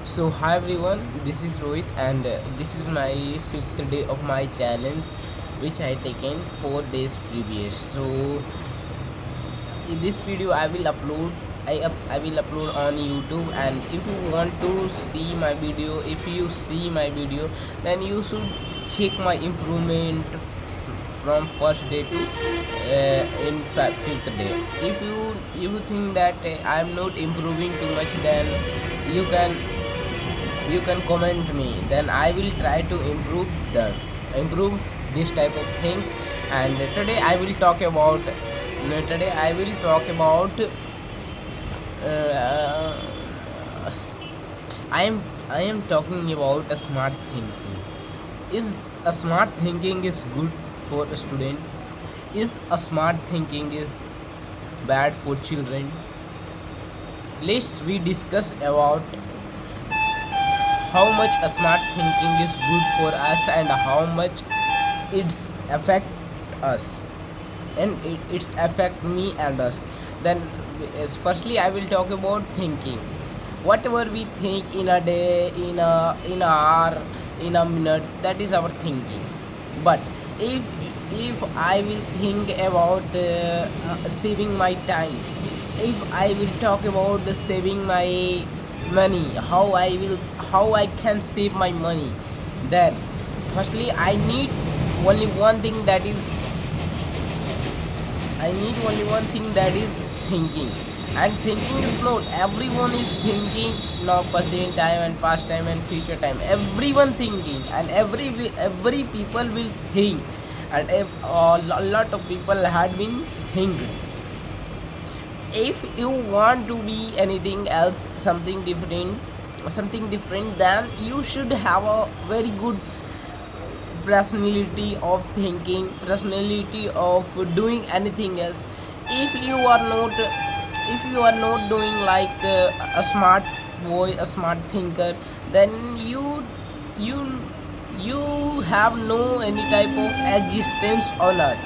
So hi everyone, this is Rohit and this is my fifth day of my challenge which I taken 4 days previous. So in this video I will upload on YouTube, and if you want to see my video, if you see my video, then you should check my improvement from first day to fifth day. If you think that I am not improving too much, then you can you can comment me, then I will try to improve this type of things. And today I will talk about uh, I am talking about a smart thinking. Is a smart thinking is good for a student? Is a smart thinking is bad for children? Let's we discuss about how much a smart thinking is good for us and how much it's affect us, and it's affect me and us. Then firstly I will talk about thinking. Whatever we think in a day, in a hour, in a minute, that is our thinking. But if I will think about saving my time, if I will talk about the saving my money, how I can save my money, then firstly only one thing that is I need only one thing, that is thinking. And thinking is not everyone is thinking now, present time and past time and future time. Everyone thinking, and every people will think, and a lot of people had been thinking. If you want to be anything else, something different, then you should have a very good personality of thinking, personality of doing anything else. If you are not doing like a smart boy, a smart thinker, then you you have no any type of existence on earth.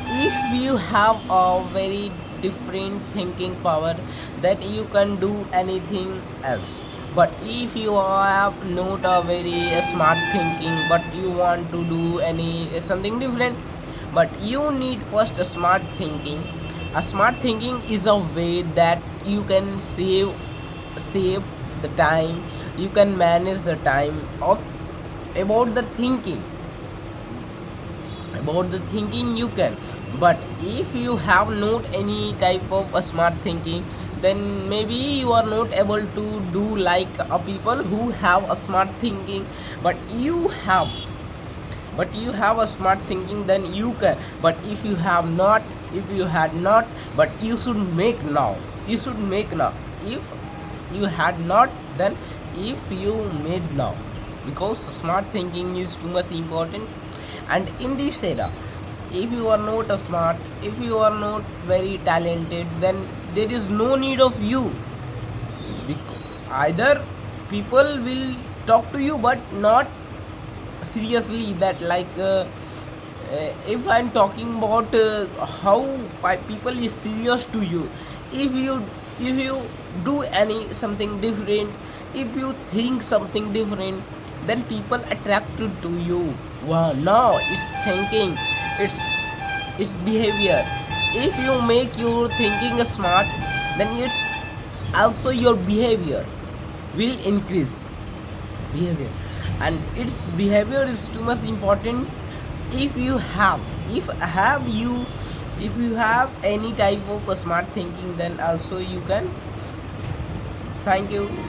If you have a very different thinking power, then you can do anything else. But if you have not a very smart thinking, but you want to do any something different, but you need first a smart thinking. A smart thinking is a way that you can save the time, you can manage the time of about the thinking, you can. But if you have not any type of a smart thinking, then maybe you are not able to do like a people who have a smart thinking. But you have a smart thinking, then you can. But if you have not, if you had not, but you should make now, if you had not, then if you made now, because smart thinking is too much important. And in this era, if you are not a smart, if you are not very talented, then there is no need of you. Either people will talk to you, but not seriously, that like if I'm talking about how people is serious to you. If you do any something different, if you think something different, then people attracted to you. Wow, now it's thinking, it's behavior. If you make your thinking smart, then it's also your behavior will increase. Behavior, and its behavior is too much important. if you have if you have any type of smart thinking, then also you can. Thank you.